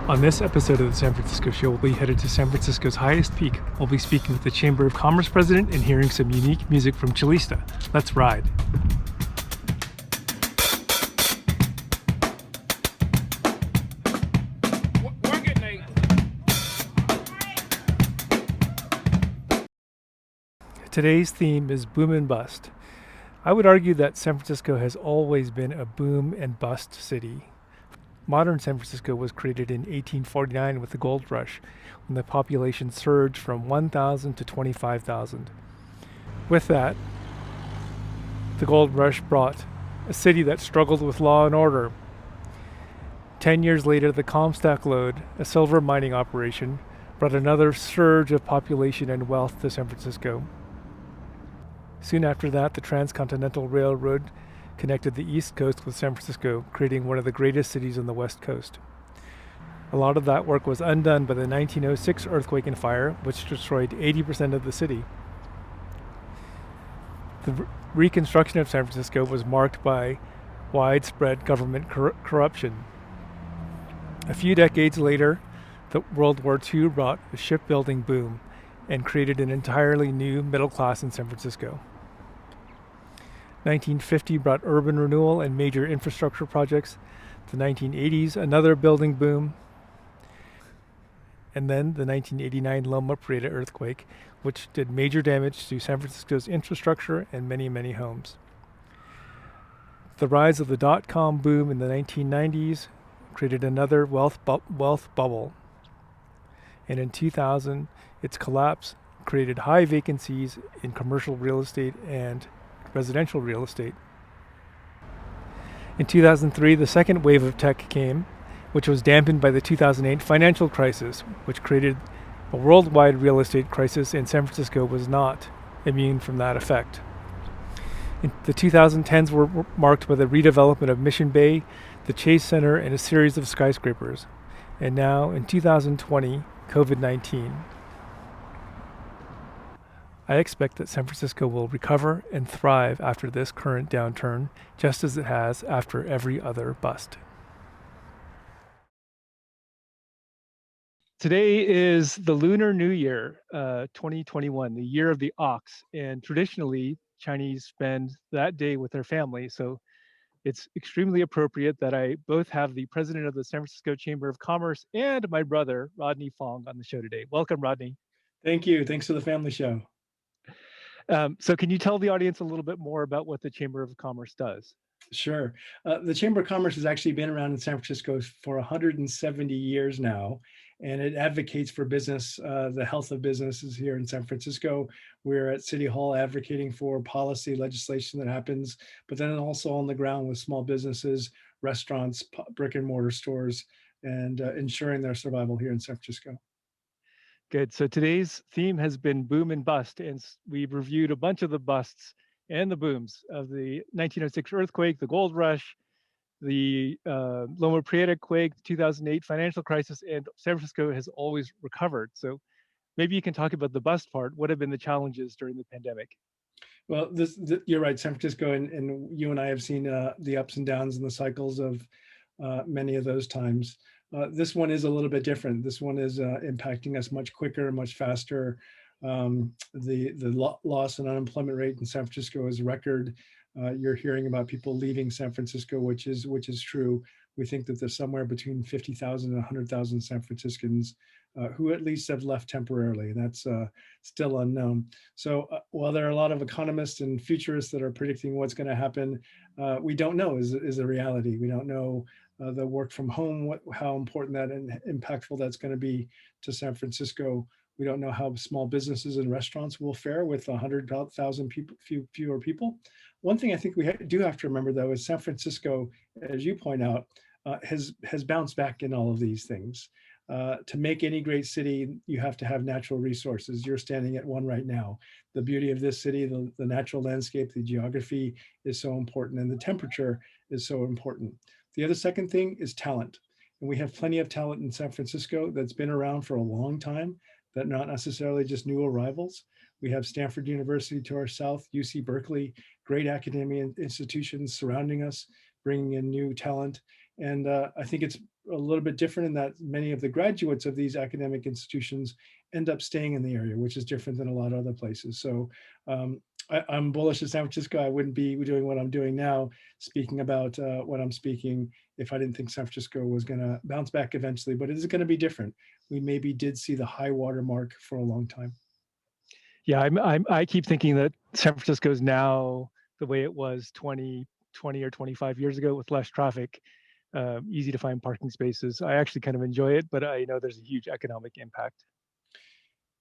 On this episode of the San Francisco Show, we'll be headed to San Francisco's highest peak. We'll be speaking with the Chamber of Commerce president and hearing some unique music from Chalista. Let's ride. Today's theme is boom and bust. I would argue that San Francisco has always been a boom and bust city. Modern San Francisco was created in 1849 with the gold rush, when the population surged from 1,000 to 25,000. With that, the gold rush brought a city that struggled with law and order. 10 years later, the Comstock Lode, a silver mining operation, brought another surge of population and wealth to San Francisco. Soon after that, the Transcontinental Railroad connected the East Coast with San Francisco, creating one of the greatest cities on the West Coast. A lot of that work was undone by the 1906 earthquake and fire, which destroyed 80% of the city. The Reconstruction of San Francisco was marked by widespread government corruption. A few decades later, the World War II brought a shipbuilding boom and created an entirely new middle class in San Francisco. 1950 brought urban renewal and major infrastructure projects. The 1980s, another building boom. And then the 1989 Loma Prieta earthquake, which did major damage to San Francisco's infrastructure and many, many homes. The rise of the dot-com boom in the 1990s created another wealth bubble. And in 2000, its collapse created high vacancies in commercial real estate and residential real estate. In 2003, the second wave of tech came, which was dampened by the 2008 financial crisis, which created a worldwide real estate crisis, and San Francisco was not immune from that effect. The 2010s were marked by the redevelopment of Mission Bay, the Chase Center, and a series of skyscrapers. And now, in 2020, COVID-19. I expect that San Francisco will recover and thrive after this current downturn, just as it has after every other bust. Today is the Lunar New Year, 2021, the year of the ox, and traditionally Chinese spend that day with their family, so it's extremely appropriate that I both have the president of the San Francisco Chamber of Commerce and my brother, Rodney Fong, on the show today. Welcome, Rodney. Thank you. Thanks for the family show. So can you tell the audience a little bit more about what the Chamber of Commerce does? Sure. The Chamber of Commerce has actually been around in San Francisco for 170 years now, and it advocates for business, the health of businesses here in San Francisco. We're at City Hall advocating for policy legislation that happens, but then also on the ground with small businesses, restaurants, brick and mortar stores, and ensuring their survival here in San Francisco. Good. So today's theme has been boom and bust, and we've reviewed a bunch of the busts and the booms of the 1906 earthquake, the gold rush, the Loma Prieta quake, 2008 financial crisis, and San Francisco has always recovered. So maybe you can talk about the bust part. What have been the challenges during the pandemic? Well, you're right, San Francisco, and you and I have seen the ups and downs and the cycles of many of those times. This one is a little bit different. This one is impacting us much quicker, much faster. The loss and unemployment rate in San Francisco is record. You're hearing about people leaving San Francisco, which is true. We think that there's somewhere between 50,000 and 100,000 San Franciscans who at least have left temporarily, and that's still unknown. So while there are a lot of economists and futurists that are predicting what's going to happen, we don't know is a reality. We don't know the work from home, how important that and impactful that's going to be to San Francisco. We don't know how small businesses and restaurants will fare with 100,000 people, fewer people. One thing I think we do have to remember, though, is San Francisco, as you point out, has bounced back in all of these things. To make any great city, you have to have natural resources. You're standing at one right now. The beauty of this city, the natural landscape, the geography is so important, and the temperature is so important. The other second thing is talent. And we have plenty of talent in San Francisco that's been around for a long time, that are not necessarily just new arrivals. We have Stanford University to our south, UC Berkeley, great academia institutions surrounding us, bringing in new talent. And I think it's a little bit different in that many of the graduates of these academic institutions end up staying in the area, which is different than a lot of other places. So I'm bullish in San Francisco. I wouldn't be doing what I'm doing now, speaking about what I'm speaking, if I didn't think San Francisco was going to bounce back eventually, but it is going to be different. We maybe did see the high water mark for a long time. Yeah, I keep thinking that San Francisco is now the way it was 20 or 25 years ago, with less traffic, easy to find parking spaces. I actually kind of enjoy it, but I know there's a huge economic impact.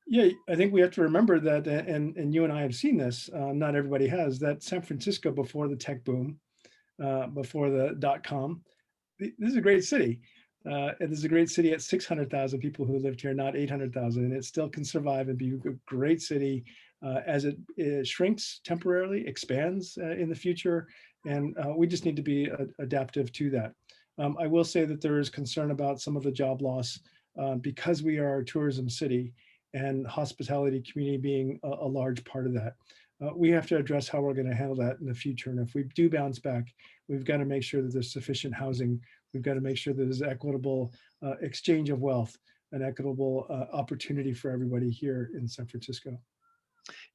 Yeah, I think we have to remember that, and you and I have seen this, not everybody has, that San Francisco before the tech boom, before the .com, this is a great city. And this is a great city at 600,000 people who lived here, not 800,000, and it still can survive and be a great city as it shrinks temporarily, expands in the future, and we just need to be adaptive to that. I will say that there is concern about some of the job loss because we are a tourism city and hospitality community being a large part of that. We have to address how we're going to handle that in the future. And if we do bounce back, we've got to make sure that there's sufficient housing. We've got to make sure that there's equitable exchange of wealth, an equitable opportunity for everybody here in San Francisco.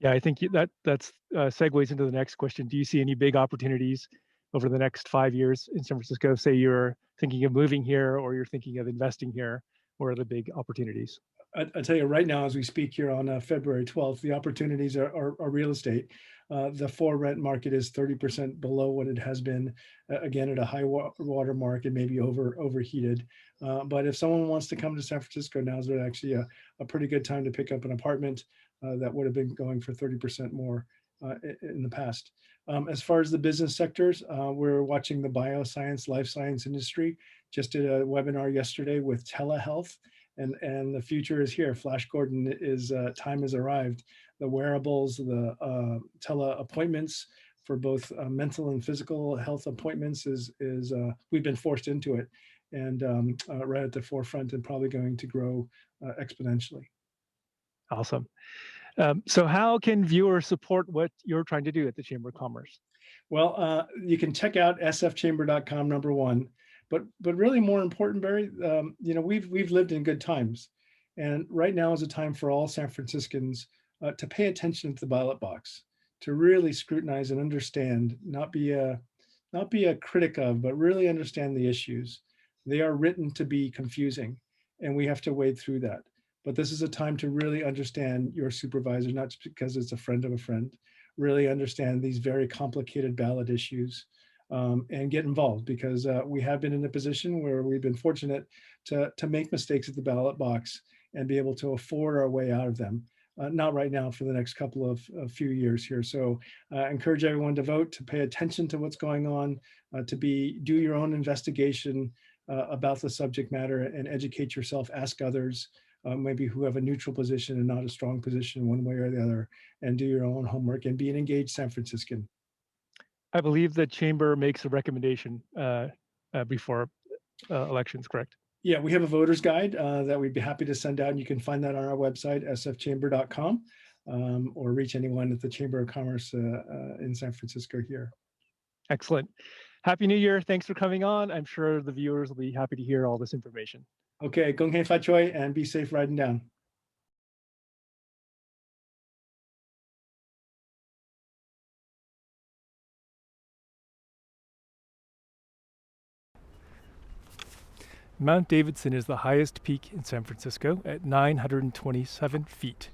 Yeah, I think that's segues into the next question. Do you see any big opportunities over the next 5 years in San Francisco? Say you're thinking of moving here or you're thinking of investing here. What are the big opportunities? I tell you right now, as we speak here on February 12th, the opportunities are real estate. The for rent market is 30% below what it has been, again, at a high water mark and maybe overheated. But if someone wants to come to San Francisco, now is actually a pretty good time to pick up an apartment that would have been going for 30% more in the past. As far as the business sectors, we're watching the bioscience, life science industry. Just did a webinar yesterday with telehealth. And the future is here. Flash Gordon is time has arrived. The wearables, the tele appointments for both mental and physical health appointments is we've been forced into it, and right at the forefront and probably going to grow exponentially. Awesome. So how can viewers support what you're trying to do at the Chamber of Commerce? Well, you can check out sfchamber.com, number one. But really more important, Barry, we've lived in good times, and right now is a time for all San Franciscans to pay attention to the ballot box, to really scrutinize and understand, not be a critic of, but really understand the issues. They are written to be confusing, and we have to wade through that. But this is a time to really understand your supervisor, not just because it's a friend of a friend, really understand these very complicated ballot issues. And get involved, because we have been in a position where we've been fortunate to make mistakes at the ballot box and be able to afford our way out of them. Not right now, for the next couple of few years here. So I encourage everyone to vote, to pay attention to what's going on, do your own investigation about the subject matter and educate yourself, ask others, maybe who have a neutral position and not a strong position one way or the other, and do your own homework and be an engaged San Franciscan. I believe the chamber makes a recommendation before elections, correct? Yeah, we have a voter's guide that we'd be happy to send out, and you can find that on our website, sfchamber.com, or reach anyone at the Chamber of Commerce in San Francisco here. Excellent. Happy New Year. Thanks for coming on. I'm sure the viewers will be happy to hear all this information. Okay, Gong Hei Fa Choi, and be safe riding down. Mount Davidson is the highest peak in San Francisco at 927 feet.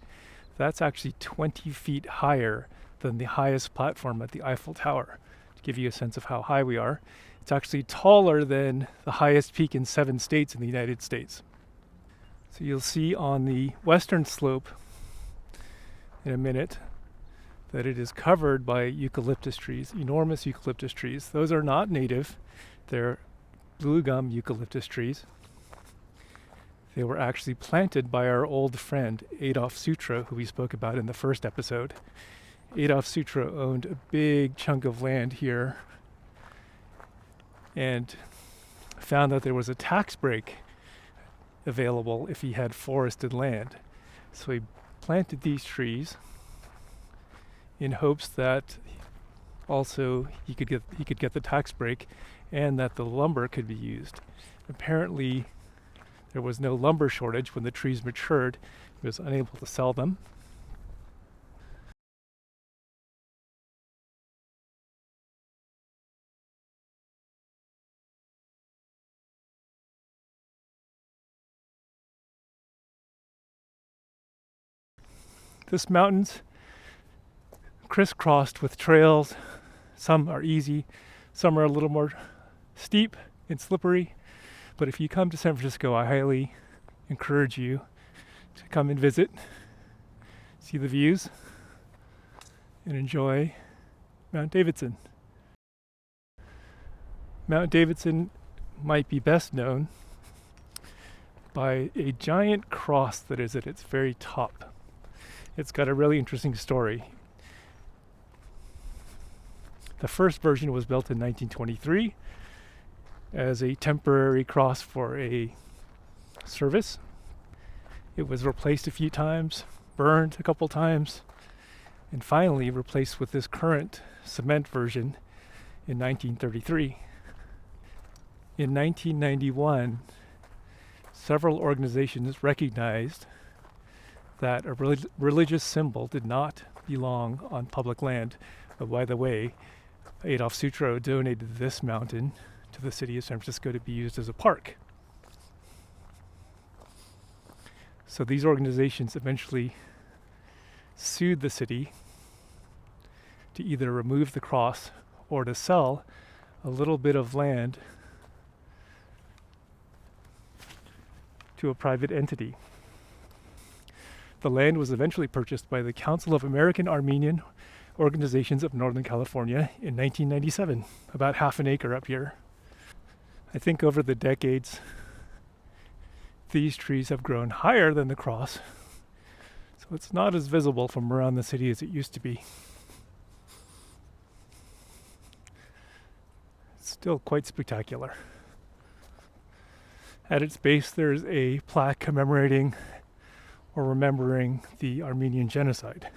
That's actually 20 feet higher than the highest platform at the Eiffel Tower. To give you a sense of how high we are, it's actually taller than the highest peak in 7 states in the United States. So you'll see on the western slope in a minute that it is covered by eucalyptus trees, enormous eucalyptus trees. Those are not native. They're blue gum eucalyptus trees. They were actually planted by our old friend Adolf Sutro, who we spoke about in the first episode. Adolf Sutro owned a big chunk of land here and found that there was a tax break available if he had forested land. So he planted these trees in hopes that also he could get the tax break and that the lumber could be used. apparently there was no lumber shortage when the trees matured. It was unable to sell them. This mountain's crisscrossed with trails. Some are easy, some are a little more steep and slippery. But if you come to San Francisco, I highly encourage you to come and visit, see the views, and enjoy Mount Davidson. Mount Davidson might be best known by a giant cross that is at its very top. It's got a really interesting story. The first version was built in 1923 as a temporary cross for a service. It was replaced a few times, burned a couple times, and finally replaced with this current cement version in 1933. In 1991, several organizations recognized that a religious symbol did not belong on public land. By the way, Adolf Sutro donated this mountain to the city of San Francisco to be used as a park. So these organizations eventually sued the city to either remove the cross or to sell a little bit of land to a private entity. The land was eventually purchased by the Council of American Armenian Organizations of Northern California in 1997, about half an acre up here. I think over the decades, these trees have grown higher than the cross, so it's not as visible from around the city as it used to be. It's still quite spectacular. At its base, there's a plaque commemorating or remembering the Armenian genocide.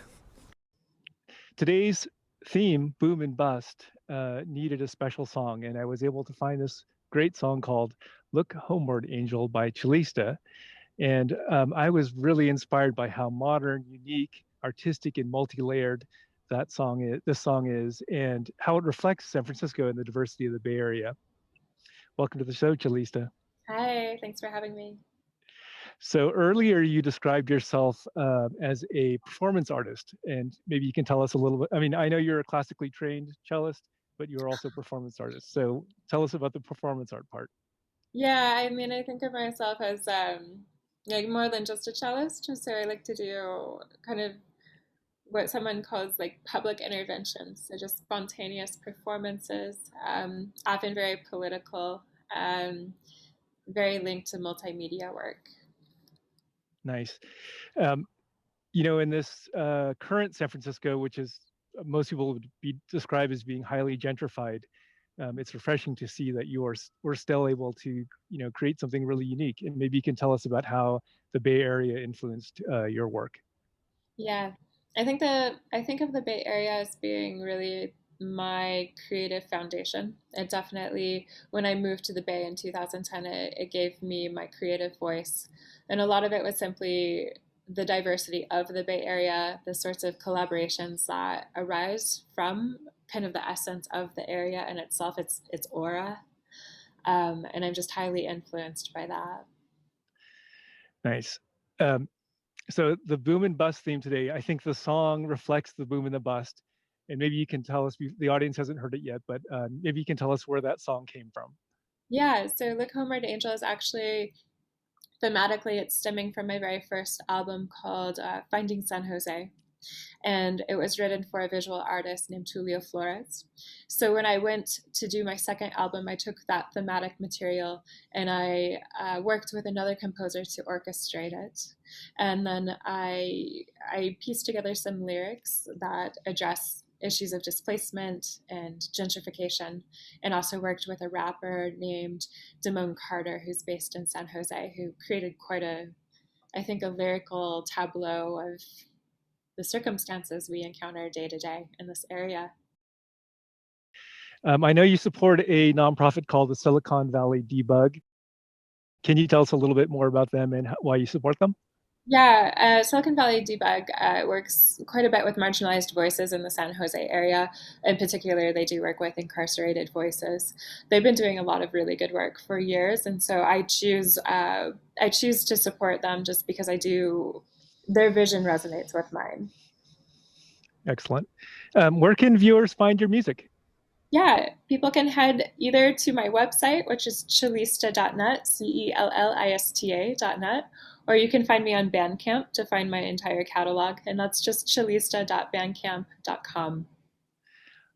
Today's theme, Boom and Bust, needed a special song, and I was able to find this great song called Look Homeward, Angel by Chalista. And I was really inspired by how modern, unique, artistic, and multi-layered this song is, and how it reflects San Francisco and the diversity of the Bay Area. Welcome to the show, Chalista. Hi, thanks for having me. So earlier you described yourself as a performance artist, and maybe you can tell us a little bit. I mean, I know you're a classically trained cellist, but you're also a performance artist. So tell us about the performance art part. Yeah, I mean, I think of myself as like more than just a cellist. So I like to do kind of what someone calls like public interventions. So just spontaneous performances, often very political, very linked to multimedia work. Nice. In this current San Francisco, which is most people would describe as being highly gentrified, it's refreshing to see that we're still able to create something really unique. And maybe you can tell us about how the Bay Area influenced your work. Yeah, I think of the Bay Area as being really my creative foundation. It definitely, when I moved to the Bay in 2010, it gave me my creative voice. And a lot of it was simply the diversity of the Bay Area, the sorts of collaborations that arise from kind of the essence of the area in itself, its aura. And I'm just highly influenced by that. Nice. So the boom and bust theme today, I think the song reflects the boom and the bust. And maybe you can tell us, the audience hasn't heard it yet, but maybe you can tell us where that song came from. Yeah, so Look Homeward Angel is actually thematically, it's stemming from my very first album called Finding San Jose. And it was written for a visual artist named Tulio Flores. So when I went to do my second album, I took that thematic material and I worked with another composer to orchestrate it. And then I pieced together some lyrics that address issues of displacement and gentrification, and also worked with a rapper named Damone Carter, who's based in San Jose, who created quite I think, a lyrical tableau of the circumstances we encounter day to day in this area. I know you support a nonprofit called the Silicon Valley Debug. Can you tell us a little bit more about them and why you support them? Yeah, Silicon Valley Debug works quite a bit with marginalized voices in the San Jose area. In particular, they do work with incarcerated voices. They've been doing a lot of really good work for years, and so I choose to support them just because I do. Their vision resonates with mine. Excellent. Where can viewers find your music? Yeah, people can head either to my website, which is cellista.net, CELLISTA.net, or you can find me on Bandcamp to find my entire catalog, and that's just cellista.bandcamp.com.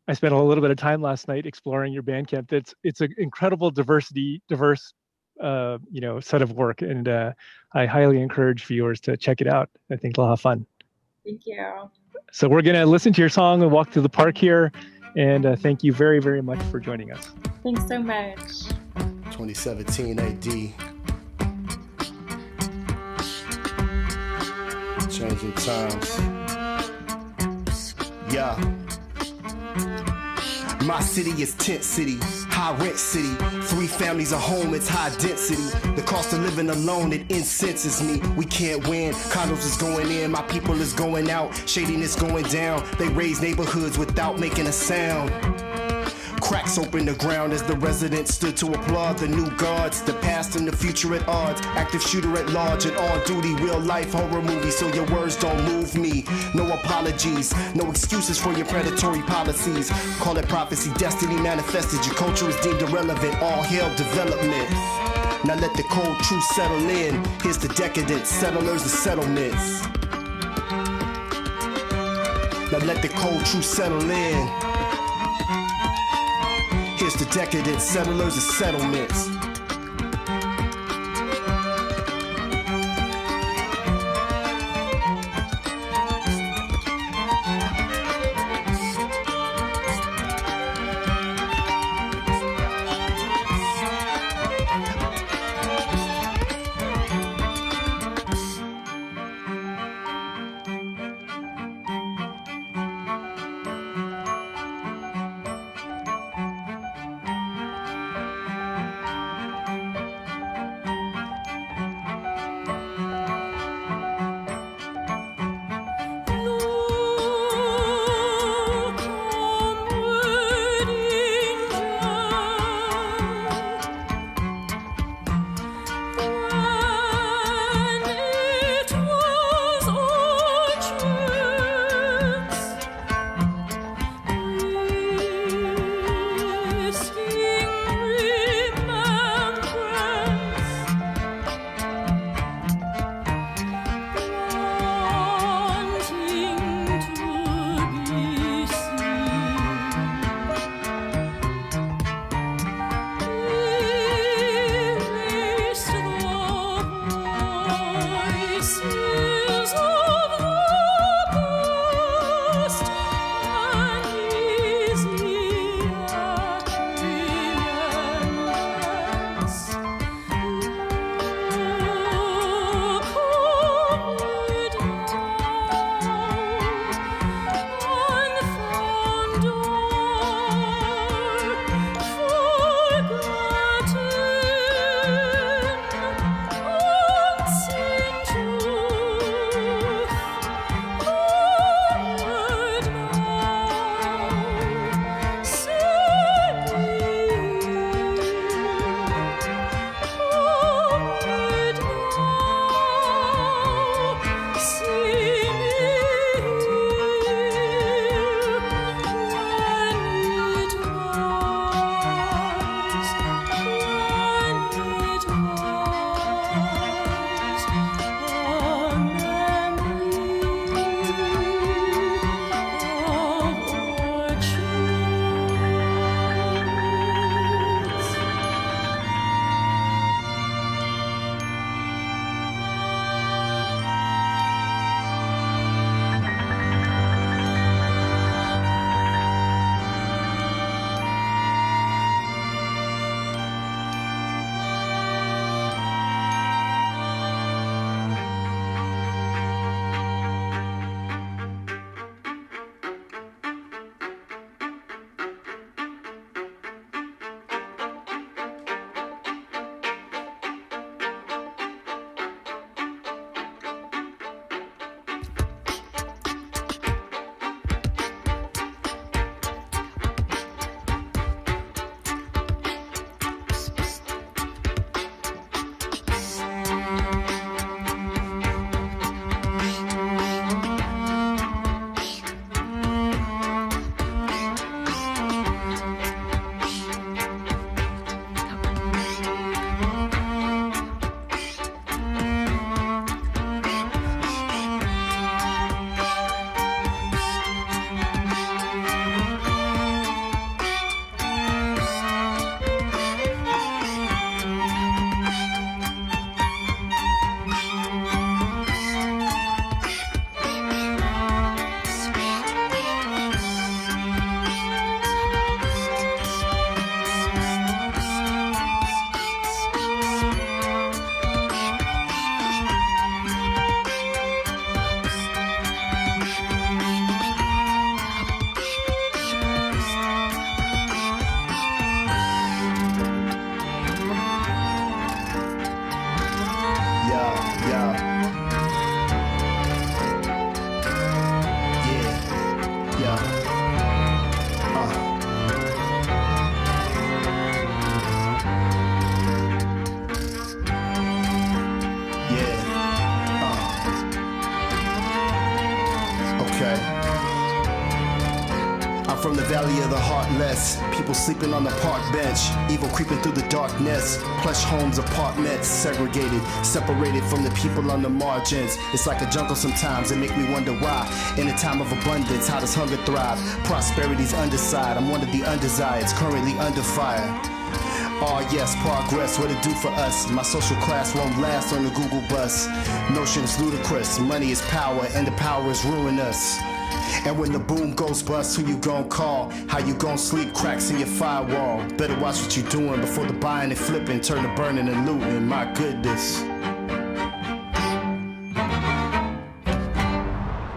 I spent a little bit of time last night exploring your Bandcamp. It's an incredible diverse set of work, and I highly encourage viewers to check it out. I think they'll have fun. Thank you. So we're gonna listen to your song and walk through the park here, and thank you very, very much for joining us. Thanks so much. 2017 AD. Changing times. Yeah. My city is tent city, high rent city. 3 families a home, it's high density. The cost of living alone, it incenses me. We can't win, condos is going in, my people is going out. Shadiness going down, they raise neighborhoods without making a sound. Cracks open the ground as the residents stood to applaud the new guards. The past and the future at odds. Active shooter at large and on duty. Real life horror movie, so your words don't move me. No apologies, no excuses for your predatory policies. Call it prophecy, destiny manifested. Your culture is deemed irrelevant. All hail development. Now let the cold truth settle in. Here's the decadent settlers and settlements. Now let the cold truth settle in. Here's the decadent settlers and settlements. Yeah. From the valley of the heartless, people sleeping on the park bench, evil creeping through the darkness, plush homes, apartments, segregated, separated from the people on the margins. It's like a jungle sometimes, it make me wonder why. In a time of abundance, how does hunger thrive? Prosperity's underside, I'm one of the undesireds, currently under fire. Oh yes, progress, what it do for us? My social class won't last on the Google bus. Notion is ludicrous, money is power, and the power is ruining us. And when the boom goes bust, who you gon' call? How you gon' sleep? Cracks in your firewall. Better watch what you doing before the buying and flipping turn to burning and looting. My goodness.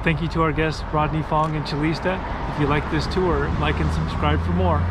Thank you to our guests Rodney Fong and Chalista. If you like this tour, like and subscribe for more.